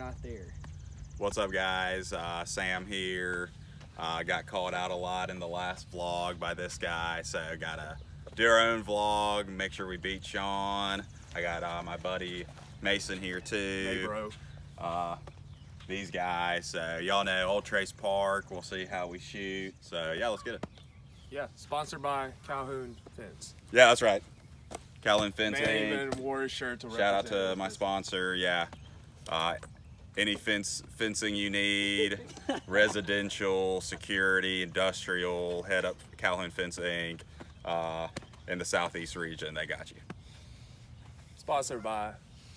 not there. What's up, guys? Sam here. Got called out a lot in the last vlog by this guy, so gotta do our own vlog, make sure we beat Sean. I got my buddy Mason here too. Hey, bro. These guys, so y'all know Old Trace Park. We'll see how we shoot. So yeah, let's get it. Yeah, sponsored by Calhoun Fence. Yeah, that's right. Calhoun Fence Man Inc. even wore his shirt to Shout out represent to my sponsor. Yeah. Any fencing you need, residential, security, industrial, head up Calhoun Fence Inc. In the southeast region, they got you. Sponsored by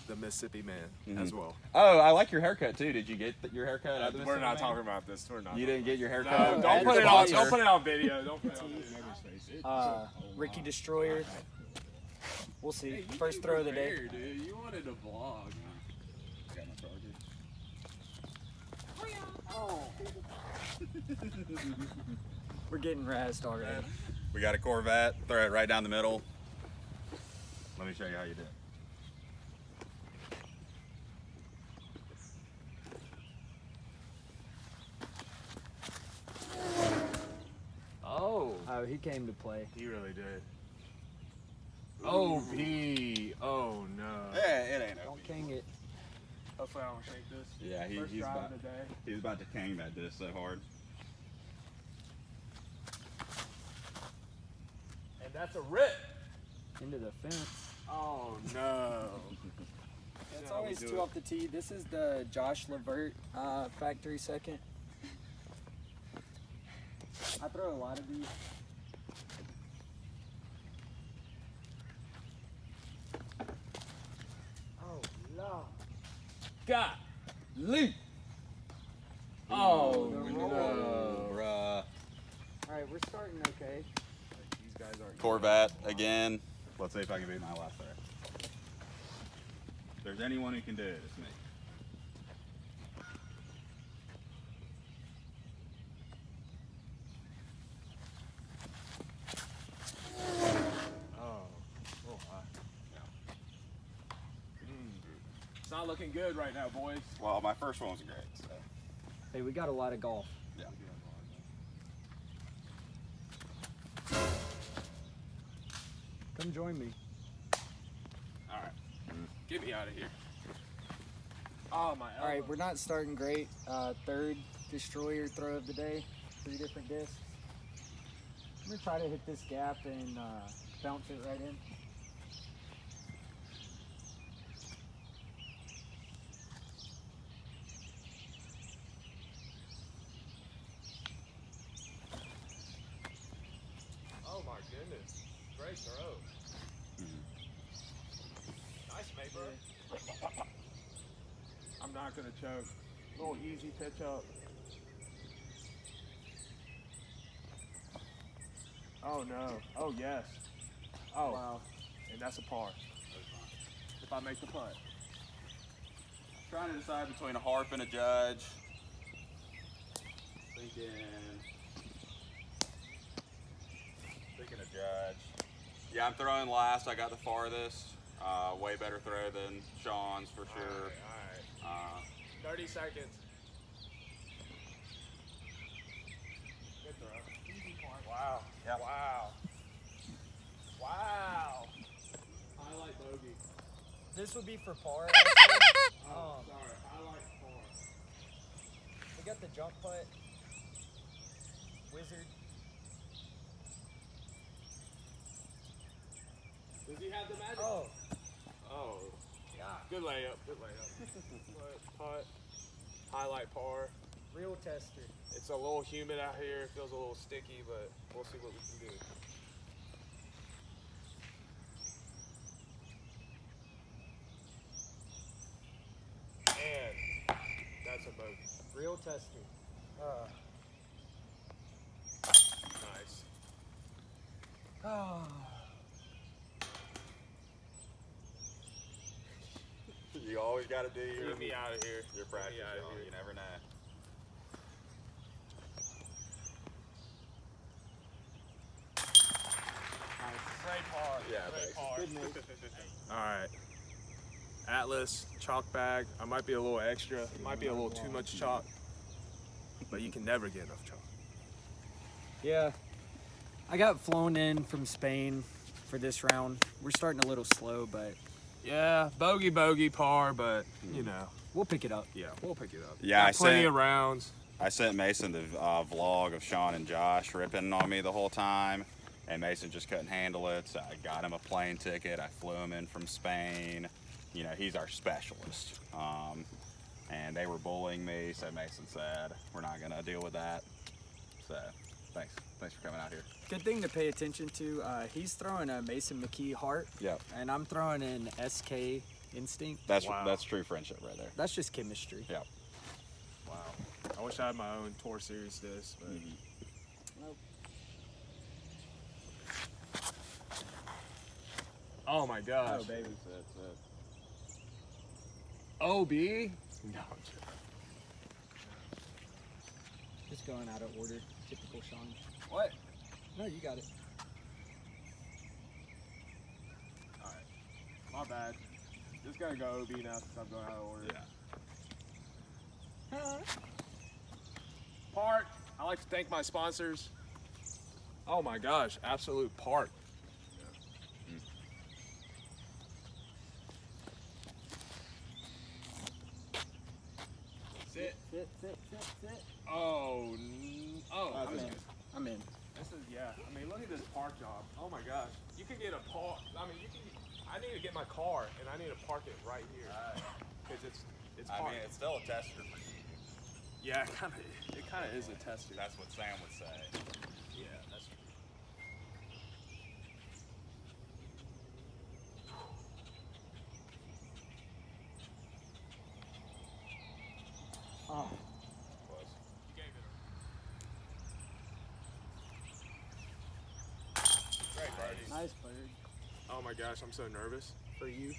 the Mississippi Man as well. Oh, I like your haircut too. Did you get your haircut? At the We're not Mississippi talking Man? about this. We're not. You didn't get your haircut. No, at don't your put it on. sponsor? Don't put it on video. Don't put it on video. Ricky Destroyer. We'll see. First throw of the day. Dude, you wanted a vlog. Got my charger. We're getting razzed already. We got a Corvette. Throw it right down the middle. Let me show you how you do it. Oh, he came to play. He really did. OP. Oh no. Yeah, it ain't Don't OP. king it. Hopefully I don't shake this. Yeah, First he's drive about, of the day. he's about to king that disc so hard. And that's a rip. Into the fence. Oh no. It's how we always do two it. off the tee. This is the Josh Levert factory second. I throw a lot of these. Oh, no. God. Lee. Oh The no. roll. Bruh. Alright, we're starting okay. These guys are. Corvette again. Let's see if I can beat my last throw. If there's anyone who can do it, it's me. Oh. Oh my. It's not looking good right now, boys. Well, my first one was great. So. Hey, we got a lot of golf. Yeah. Come join me. All right. Get me out of here. Oh my. Alright, we're not starting great. Third Destroyer throw of the day. 3 different discs. I'm gonna try to hit this gap and bounce it right in. Oh my goodness. Great throw. Nice, mate, bro. I'm not gonna choke. Little easy pitch up. Oh no. Oh yes. Oh. Wow. And that's a par. If I make the putt. Trying to decide between a harp and a judge. Thinking a judge. Yeah, I'm throwing last. I got the farthest. Way better throw than Sean's for sure. All right. 30 seconds. Good throw. Easy par. Wow. Yep. Wow. Wow. Highlight bogey. This would be for par. Oh, sorry. Highlight par. We got the jump putt. Wizard. Does he have the magic? Oh, Oh. yeah. Good layup. Good layup. Putt. Highlight par. Real tester. It's a little humid out here. It feels a little sticky, but we'll see what we can do. And that's a bogey. Real tester. Nice. Oh. You always got to do your Get me out of here. practice. Get me outta Y'all. here. You never know. Great par. Yeah, Great thanks. par. Good move. All right. Atlas, chalk bag. I might be a little extra. It might be a little too much chalk. But you can never get enough chalk. Yeah. I got flown in from Spain for this round. We're starting a little slow, but Yeah, bogey, par, but you know, we'll pick it up. yeah, we'll pick it up. Yeah, Got plenty of rounds. I sent Mason the vlog of Sean and Josh ripping on me the whole time, and Mason just couldn't handle it. So I got him a plane ticket. I flew him in from Spain. You know, he's our specialist. And they were bullying me, so Mason said, we're not gonna deal with that. So thanks for coming out here. Good thing to pay attention to. He's throwing a Mason McKee heart, Yep, and I'm throwing an SK instinct. that's Wow. that's true friendship right there. That's just chemistry. Yep. Wow. I wish I had my own Tour Series disc, but Nope. oh my gosh. Oh, baby. OB? No, I'm joking. Just going out of order. Typical Sean. What? No, you got it. Alright. My bad. Just gotta go OB now since I'm going out of order. Yeah. Park. I like to thank my sponsors. Oh my gosh, Absolute Park. Sit. Sit. Oh, I'm this in. is- I'm in. This is, yeah. I mean, look at this park job. Oh my gosh. You can get a park. I mean, I need to get my car and I need to park it right here. Because it's I parked. mean, it's still a tester for you. Yeah, it kind of is a tester. That's what Sam would say. Yeah, that's true. Oh, Was. You gave it Great birdies. nice bird Oh my gosh, I'm so nervous. for you.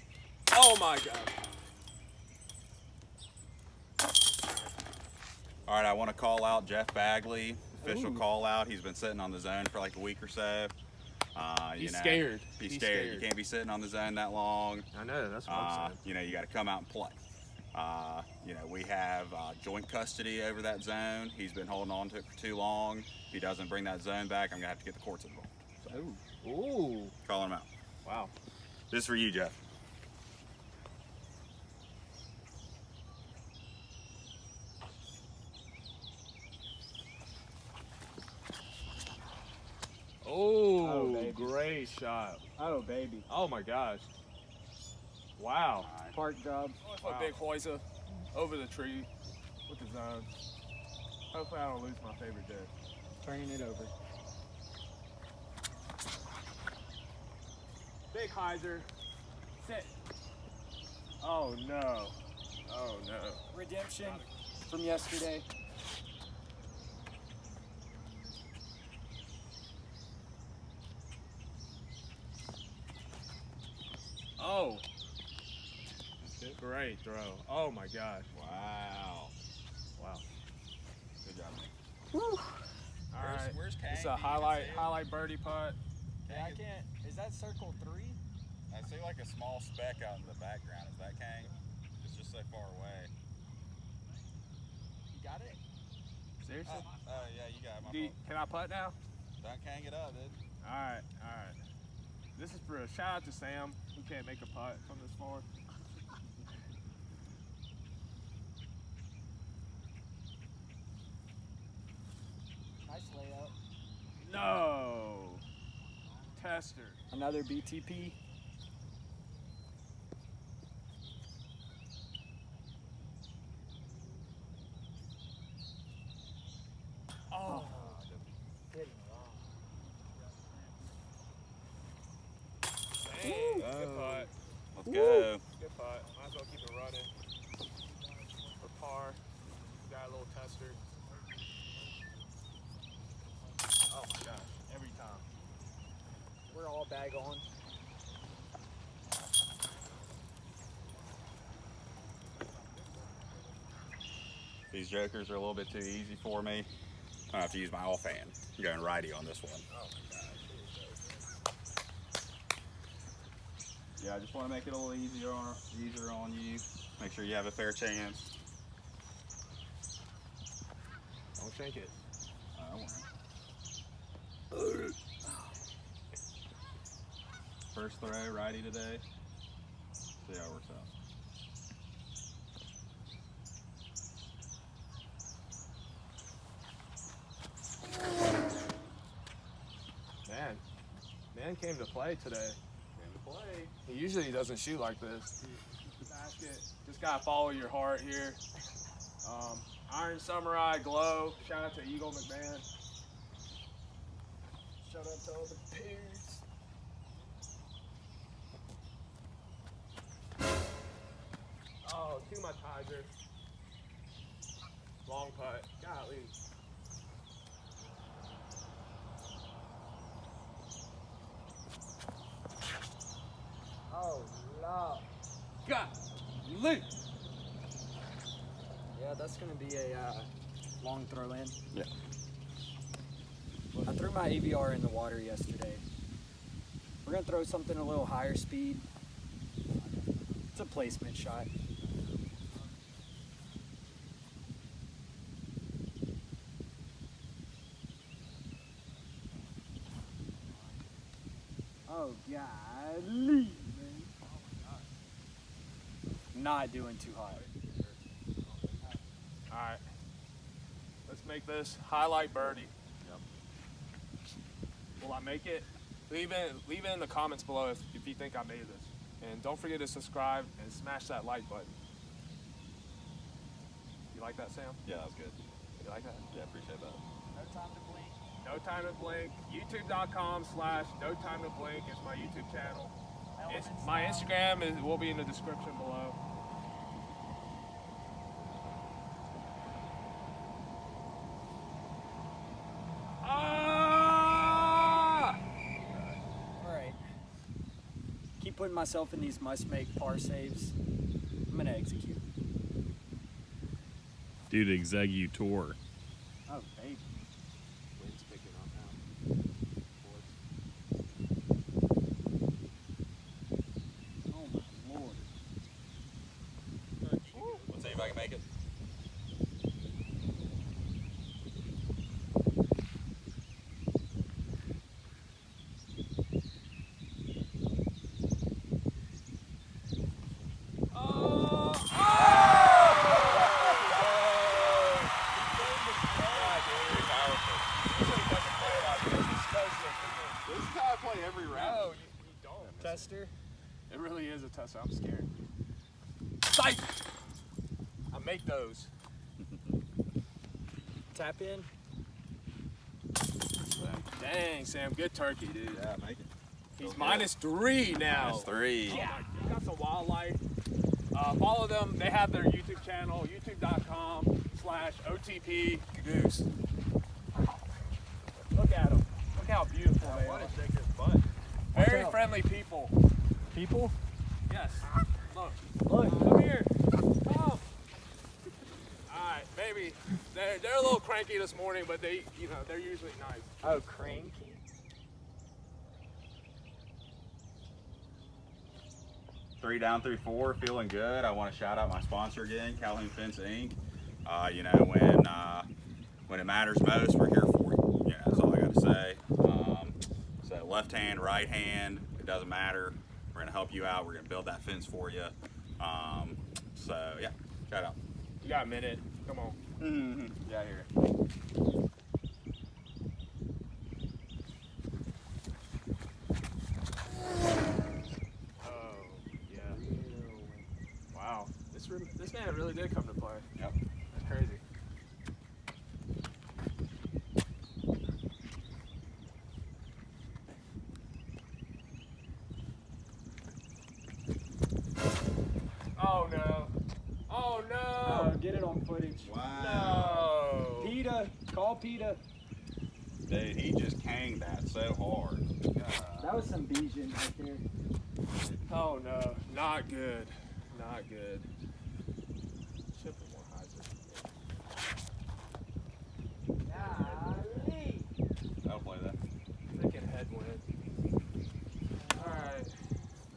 Oh my god. All right, I want to call out Jeff Bagley, official Ooh. call out. He's been sitting on the zone for like a week or so. He's scared. He's He's scared. You scared. can't be sitting on the zone that long. I know, that's what I'm saying. You know, you got to come out and play. You know, we have joint custody over that zone. He's been holding on to it for too long. If he doesn't bring that zone back, I'm gonna have to get the courts involved. Oh. Ooh. Calling him out. Wow. This is for you, Jeff. Oh, baby. great shot. Oh, baby. Oh my gosh. Wow. Park job. A big Hoysa over the tree with the zone. Hopefully I don't lose my favorite disc. Turning it over. Big hyzer. Sit. Oh no. Oh no. Redemption from yesterday. Oh. Great throw. Oh my gosh. Wow. Wow. Good job. Woo. All right. Where's Kang? It's Do a you even highlight see it? birdie putt. Yeah, I can't. Is that circle 3? I see like a small speck out in the background. Is that Kang? It's just so far away. You got it? Seriously? Oh, yeah, you got my Can I putt now? Don't Kang it up, dude. All right. This is for a shout out to Sam who can't make a putt from this far. Nice layup. No. Tester. Another BTP. Oh. Hitting wrong. Dang. Good putt. Let's go. Good putt. Might as well keep it running. For par. Got a little tester. Oh my gosh. Every time. We're all bag on. These jokers are a little bit too easy for me. I have to use my offhand. I'm going righty on this one. Oh my gosh. Yeah, I just want to make it a little easier on you. Make sure you have a fair chance. Don't shake it. I won't. First throw, righty today. See how it works out. Man came to play today. Came to play. He usually doesn't shoot like this. Basket. Just gotta follow your heart here. Iron Samurai Glow. Shout out to Eagle McMahon. Shout out to all the peers. Oh, to my Tiger. Long putt. Golly. Oh, no. Golly. Yeah, that's going to be a long throw in. Yeah. I threw my AVR in the water yesterday. We're going to throw something a little higher speed. It's a placement shot. Oh, golly. Not doing too hot. All right. Let's make this highlight birdie. Yep. Will I make it? Leave it in the comments below if you think I made this. And don't forget to subscribe and smash that like button. You like that, Sam? Yeah, that was good. You like that? Yeah, appreciate that. No time to blink. No Time to Blink. YouTube.com/No Time to Blink is my YouTube channel. My Instagram will be in the description below. Alright. Keep putting myself in these must-make par saves. I'm going to execute. Dude, executor. Oh, baby. Wind's picking up now. Oh, my Lord. Let's see if I can make it. This is how I play every round. No, you don't. Tester. It really is a tester. I'm scared. Sight! I make those. Tap in. Dang, Sam, good turkey, dude. Yeah, make it. He's -3 now. -3. Yeah, you got some wildlife. Follow them. They have their YouTube channel, youtube.com/OTP Goose. Look at them. Look how beautiful they are. Shake his butt. Very out. friendly people. People? Yes. Look. Look. Come here. Come. Alright, maybe. They're a little cranky this morning, but they're usually nice. Oh, cranky. Three down through four, feeling good. I want to shout out my sponsor again, Calhoun Fence Inc. When it matters most, we're here for you. Yeah, that's all I got to say. So left hand, right hand, it doesn't matter. We're gonna help you out. We're gonna build that fence for you. So yeah, shout out. You got a minute. Come on. Yeah, here. Oh, yeah. Wow. This man really did come to play. Yep. That's crazy. Oh no. Oh no. Oh, get it on footage. Wow. No. PETA. Call PETA. Dude, he just canged that so hard. That was some Bijan right there. Oh no. Not good. Not good. Should put more hyzer. Golly. I'll play that. Freaking headwind. Alright.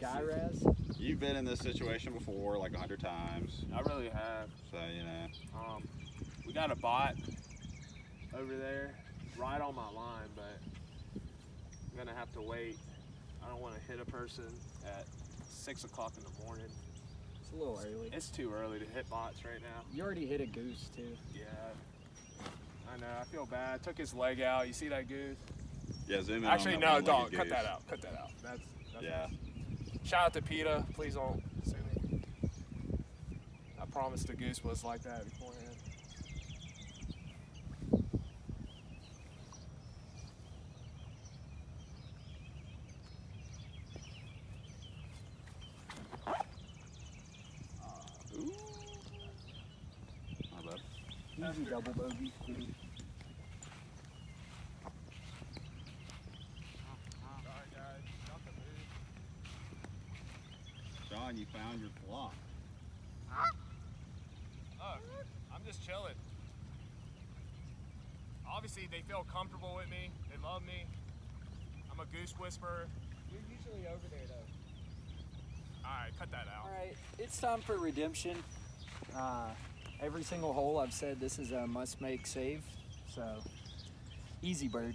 Guy Raz? You've been in this situation before, like 100 times. I really have. So, you know. We got a bot over there right on my line, but I'm gonna have to wait. I don't want to hit a person at 6 o'clock in the morning. It's a little early. It's too early to hit bots right now. You already hit a goose, too. Yeah, I know. I feel bad. I took his leg out. You see that goose? Yeah, zoom in. Actually, on no, that don't. one-legged Cut that goose. out. Cut that out. That's Yeah. Shout out to PETA. Please don't sue me. I promised the goose was like that beforehand. Ooh. Not bad. Easy double bogey. Sorry, guys. Not the move. John, you found your flock. Oh, I'm just chilling. Obviously, they feel comfortable with me. They love me. I'm a goose whisperer. You're usually over there, though. All right, cut that out. All right, it's time for redemption. Every single hole I've said this is a must-make save, so easy bird.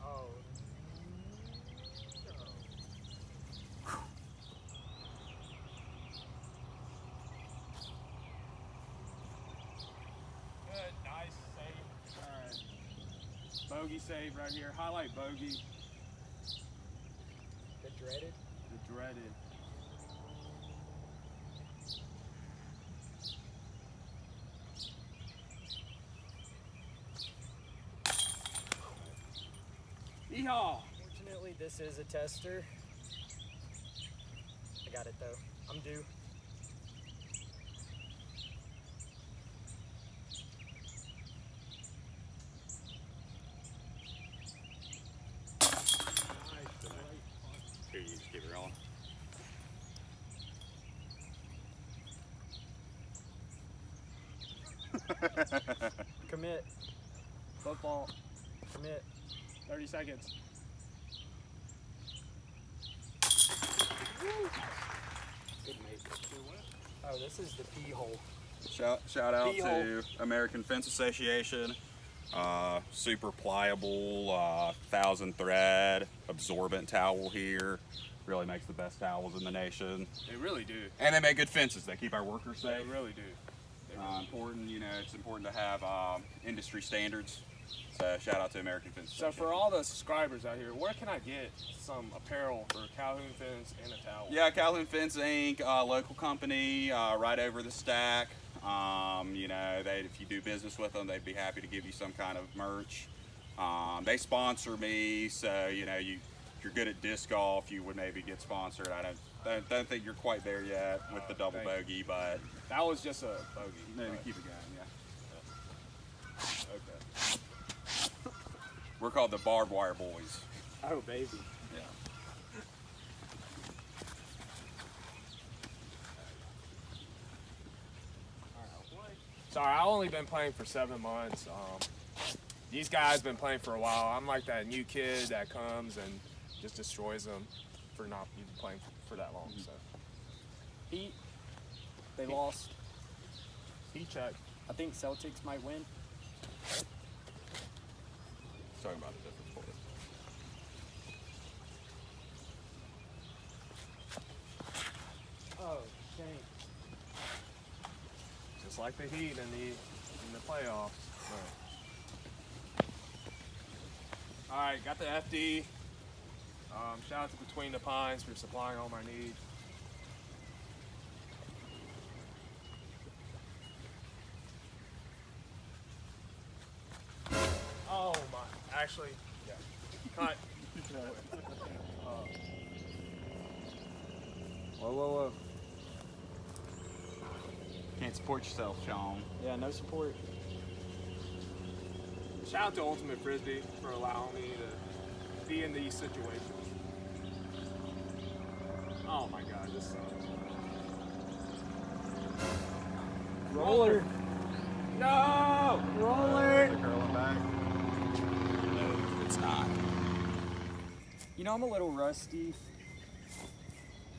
Oh. Good, nice save. All right. Bogey save right here. Highlight bogey. The dreaded. The dreaded. Yeehaw! Fortunately, this is a tester. I got it, though. I'm due. Here, you just keep it rolling. Commit. Football. Commit. 30 seconds. Good mate. Oh, this is the pee hole. Shout out P-hole. to American Fence Association. Super pliable, 1,000 thread, absorbent towel here. Really makes the best towels in the nation. They really do. And they make good fences. They keep our workers They safe. really do. They really do. Important, you know, it's important to have industry standards. So shout out to American Fence So Association. for all the subscribers out here, where can I get some apparel for Calhoun Fence and a towel? Yeah, Calhoun Fence Inc., local company, right over the stack. You know, if you do business with them, they'd be happy to give you some kind of merch. They sponsor me, so you know, if you're good at disc golf, you would maybe get sponsored. I don't think you're quite there yet with the double thank you. bogey, but That was just a bogey. maybe but- keep it going. Yeah, Okay. we're called the Barbed Wire Boys. Oh, baby. Yeah. Sorry, I've only been playing for 7 months. These guys been playing for a while. I'm like that new kid that comes and just destroys them for not even playing for that long. So Heat. They lost. he checked. I think Celtics might win. Talking about a different sport. Oh, dang. Just like the Heat in the playoffs. All right, got the FD. Shout out to Between the Pines for supplying all my needs. Oh my! Actually, yeah. Cut. Whoa, whoa, whoa. Can't support yourself, Sean. Yeah, no support. Shout out to Ultimate Frisbee for allowing me to be in these situations. Oh my God, this sucks. Roller. No! You know, I'm a little rusty.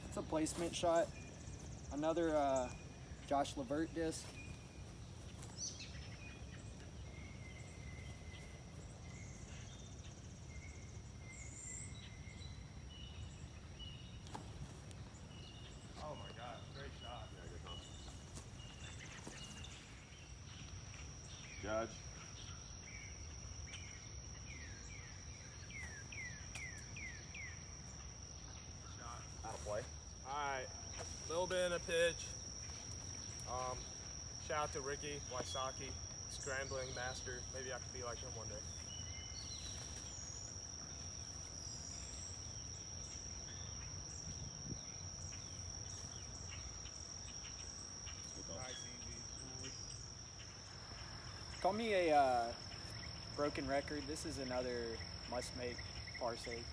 It's a placement shot. Another Josh Levert disc. Oh my God, great shot. Judge. Out of play. Alright, little bit in a pitch. Shout out to Ricky Wysocki, scrambling master. Maybe I could be like him one day. Nice, easy. Call me a broken record. This is another must-make par save.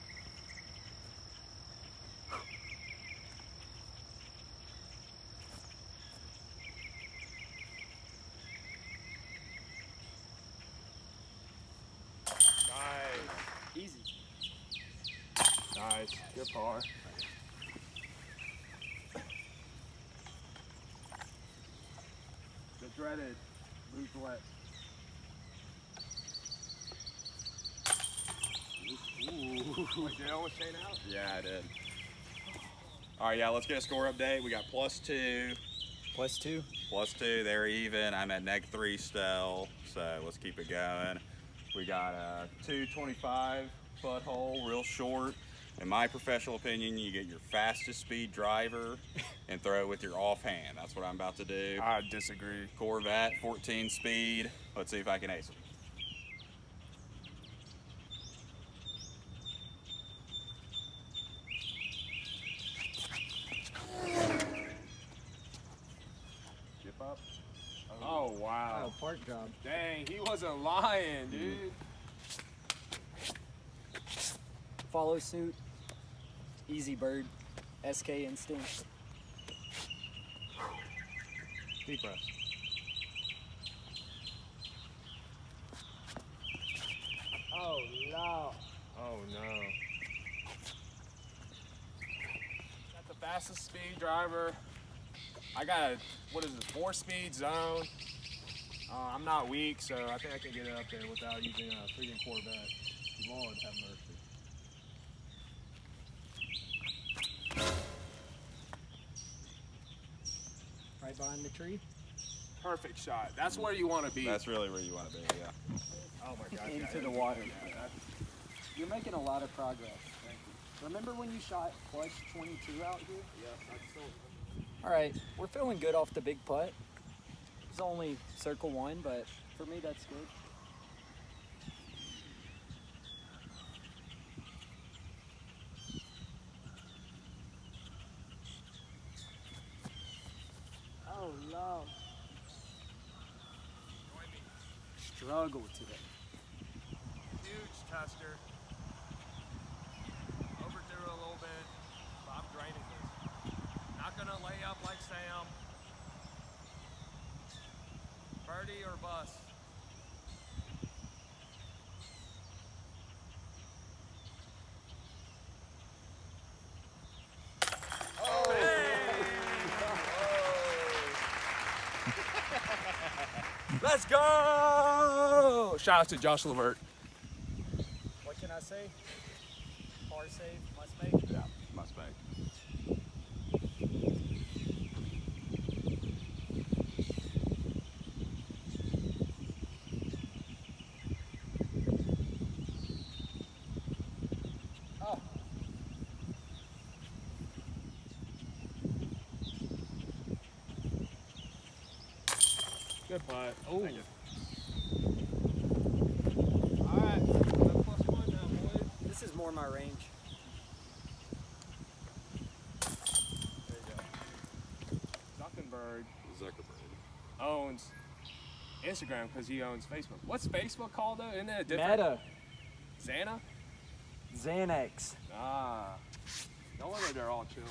Nice, Easy. nice, good par. The dreaded blue wet. Wait, did I almost chain out? Yeah, I did. All right, yeah, let's get a score update. We got +2. +2. +2, they're even. I'm at -3 still, so let's keep it going. We got a 225-foot hole, real short. In my professional opinion, you get your fastest speed driver and throw it with your offhand. That's what I'm about to do. I disagree. Corvette, 14 speed. Let's see if I can ace it. Chip up. Oh wow. Oh, park job. Dang, he wasn't lying, dude. Follow suit. Easy bird. SK instinct. Deep breath. Oh no. Oh no. Got the fastest speed driver. I got a, what is it, 4-speed zone. I'm not weak, so I think I can get it up there without using a freaking Corvette. Lord have mercy. Right behind the tree. Perfect shot. That's where you want to be. That's really where you want to be, yeah. Oh my God. Into yeah, the water. Yeah, that's, You're making a lot of progress. Thank you. Remember when you shot clutch 22 out here? yeah, I still remember. All right, we're feeling good off the big putt. It's only circle one, but for me that's good. Oh no. Struggle today. Huge tester. Overdrew a little bit, but I'm draining this. Not gonna lay up like Sam. Birdie or bust. Let's go! Shout out to Josh Levert. What can I say? Par save, must make. Yeah, must make. Oh. Good putt. Oh. Thank you. Alright, +1 now, boys. This is more my range. There you go. Zuckerberg Zuckerberg. owns Instagram because he owns Facebook. What's Facebook called though? Isn't it a different? Meta. Xana? Xanax. Ah. No wonder they're all chill.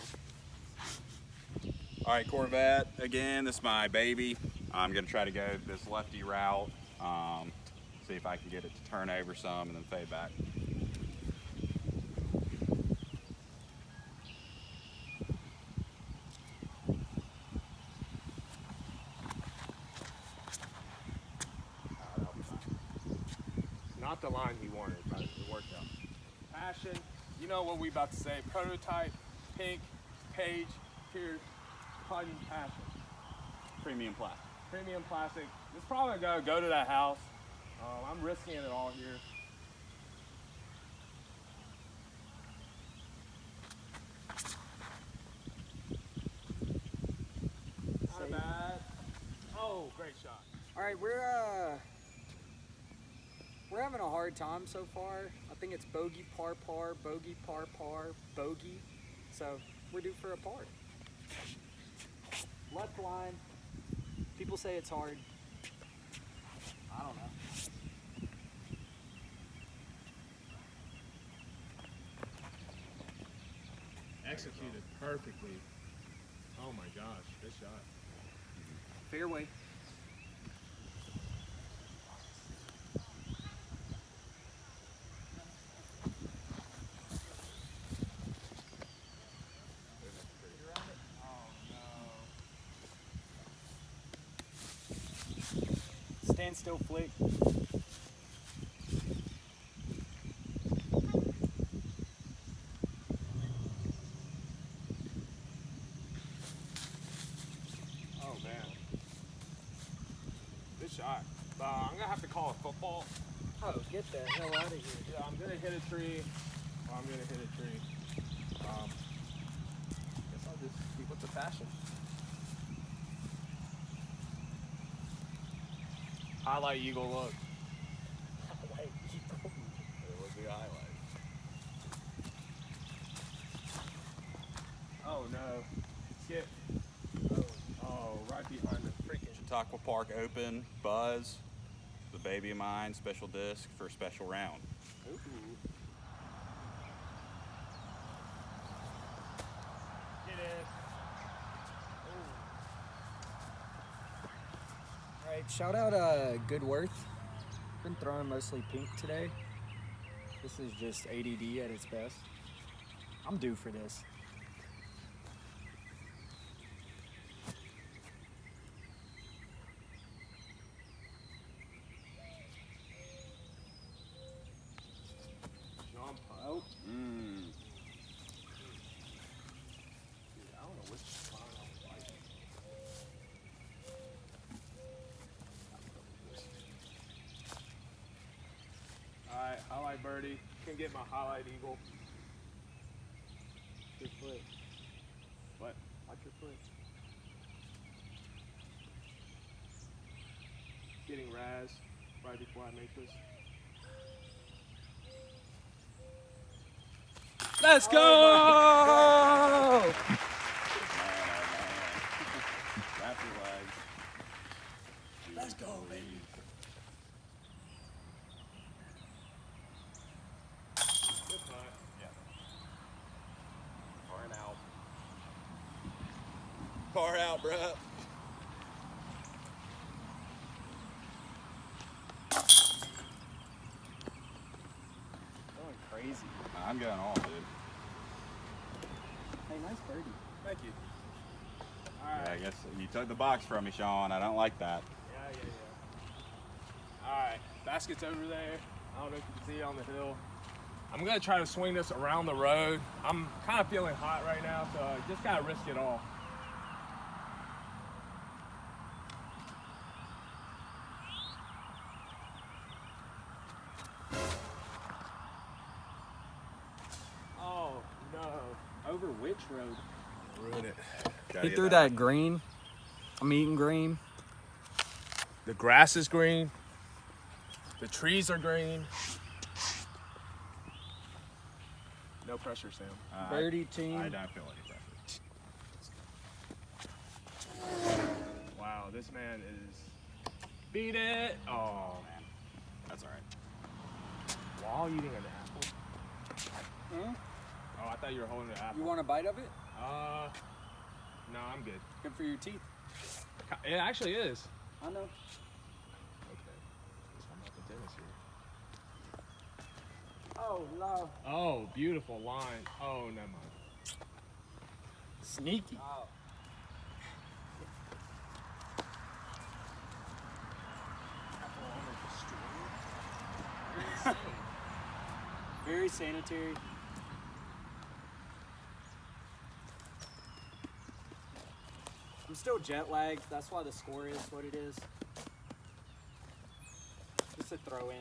All right, Corvette, again, this is my baby. I'm gonna try to go this lefty route, see if I can get it to turn over some and then fade back. not the line he wanted, but it worked out. Passion, you know what we about to say. Prototype, Pink, Page, Pierce, Putnam, Passion. Premium plastic. Premium plastic. It's probably gonna go to that house. I'm risking it all here. Not bad. Oh, great shot. All right, we're having a hard time so far. I think it's bogey, par, par, bogey, par, par, bogey. So we're due for a par. Left line. People say it's hard. I don't know. Executed perfectly. Oh my gosh, good shot. Fairway. Stand still flick. Oh man. Good shot. I'm gonna have to call a football. Oh, get the hell out of here. Yeah, I'm gonna hit a tree. Or I'm gonna hit a tree. Guess I'll just keep with the passion. Highlight eagle look. Wait, It was the highlight. Oh no. Skip. Oh, right behind the freaking. Chautauqua Park Open, Buzz, the baby of mine, special disc for a special round. Ooh. Get it. All right, shout out Goodworth. Been throwing mostly pink today. This is just ADD at its best. I'm due for this. Jump out. Mmm. Dude, I don't know which line I was liking. Alright, highlight birdie. Can get my highlight eagle. Good foot. What? Watch your foot. Getting Raz right before I make this. Let's go! Wrap your legs. Let's go, baby. Good putt. Yeah. Far and out. Far out, bruh. Going crazy. I'm going all, dude. Hey, nice birdie. Thank you. Yeah, Alright. I guess you took the box from me, Sean. I don't like that. Yeah. Alright, basket's over there. I don't know if you can see it on the hill. I'm gonna try to swing this around the road. I'm kind of feeling hot right now, so I just gotta risk it all. Oh no. Over which road? Ruin it. Gotta He get threw that green. I'm eating green. The grass is green. The trees are green. No pressure, Sam. Birdie team. I don't feel any pressure. Wow, this man is. Beat it! Oh, Man, that's all right. while eating an apple. Hmm? Oh, I thought you were holding an apple. You want a bite of it? No, I'm good. Good for your teeth. It actually is. I know. Okay. I'm up in tennis here. Oh, no. Oh, beautiful line. Oh, never mind. Sneaky. Oh. very sanitary. I'm still jet lagged. That's why the score is what it is. Just a throw in.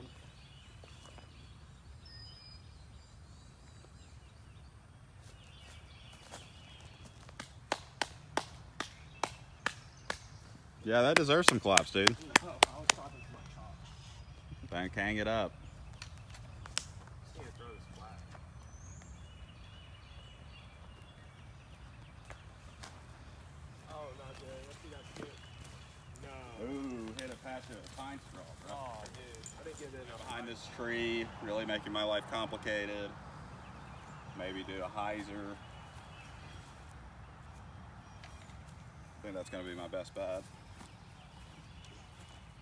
Yeah, that deserves some claps, dude. Oh, I was talking to my chalk. Don't hang it up. Just need to throw this flat. Oh, not good. Let's see that skip. No. Ooh, hit it past a pine straw, bro. Oh, dude. I didn't get it enough. Behind this tree, really making my life complicated. Maybe do a hyzer. I think that's gonna be my best bet.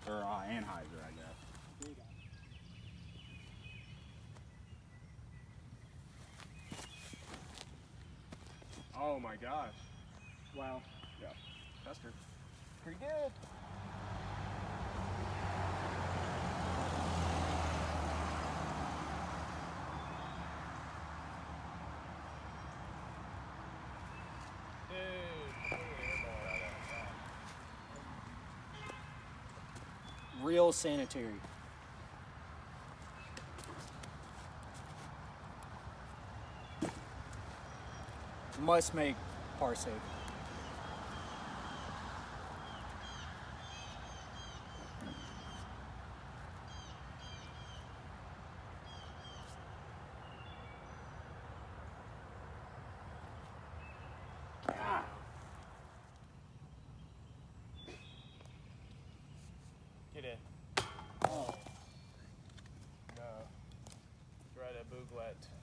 Or Anheuser, I guess. Big eye. Oh my gosh. Wow. Yeah. Custer. Pretty good. Real sanitary. Must make par save. Get in. Oh. No. Right at Booglet.